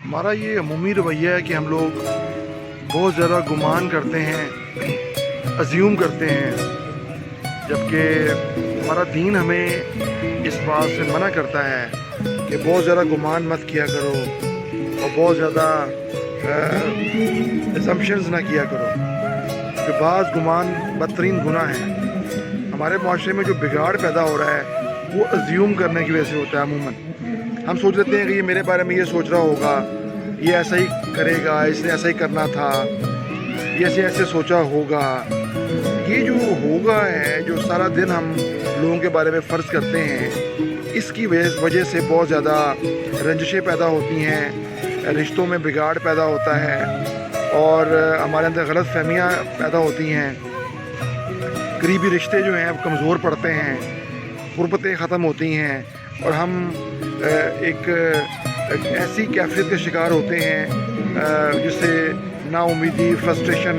ہمارا یہ عمومی رویہ ہے کہ ہم لوگ بہت زیادہ گمان کرتے ہیں، ازیوم کرتے ہیں، جبکہ ہمارا دین ہمیں اس بات سے منع کرتا ہے کہ بہت زیادہ گمان مت کیا کرو اور بہت زیادہ اسمپشنز نہ کیا کرو، کہ بعض گمان بدترین گناہ ہیں۔ ہمارے معاشرے میں جو بگاڑ پیدا ہو رہا ہے وہ ازیوم کرنے کی وجہ سے ہوتا ہے۔ عموماً ہم سوچ لیتے ہیں کہ یہ میرے بارے میں یہ سوچ رہا ہوگا، یہ ایسا ہی کرے گا، اس نے ایسا ہی کرنا تھا، یہ ایسے سوچا ہوگا۔ یہ جو ہوگا ہے، جو سارا دن ہم لوگوں کے بارے میں فرض کرتے ہیں، اس کی وجہ سے بہت زیادہ رنجشیں پیدا ہوتی ہیں، رشتوں میں بگاڑ پیدا ہوتا ہے اور ہمارے اندر غلط فہمیاں پیدا ہوتی ہیں، قریبی رشتے جو ہیں کمزور پڑتے ہیں، غربتیں ختم ہوتی ہیں اور ہم ایک ایسی کیفیت کا شکار ہوتے ہیں جس سے نا امیدی، فرسٹریشن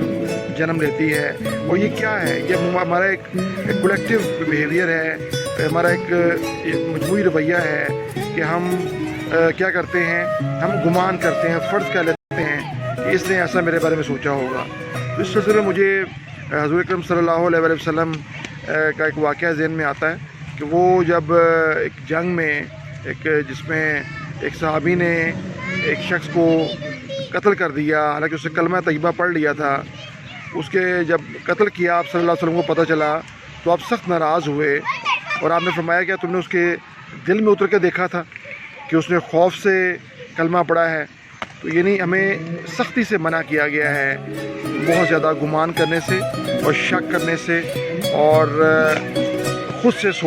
جنم لیتی ہے۔ اور یہ کیا ہے؟ یہ ہمارا ایک کولیکٹیو بیہیویئر ہے، ہمارا ایک مجموعی رویہ ہے کہ ہم کیا کرتے ہیں، ہم گمان کرتے ہیں، فرض کر لیتے ہیں کہ اس نے ایسا میرے بارے میں سوچا ہوگا۔ اس سلسلے میں مجھے حضور اکرم صلی اللہ علیہ وسلم کا ایک واقعہ ذہن میں آتا ہے کہ وہ جب ایک جنگ میں جس میں ایک صحابی نے ایک شخص کو قتل کر دیا، حالانکہ اس نے کلمہ طیبہ پڑھ لیا تھا، اس کے جب قتل کیا آپ صلی اللہ علیہ وسلم کو پتہ چلا تو آپ سخت ناراض ہوئے اور آپ نے فرمایا کہ تم نے اس کے دل میں اتر کے دیکھا تھا کہ اس نے خوف سے کلمہ پڑھا ہے؟ تو یعنی ہمیں سختی سے منع کیا گیا ہے بہت زیادہ گمان کرنے سے اور شک کرنے سے اور خود سے سوچ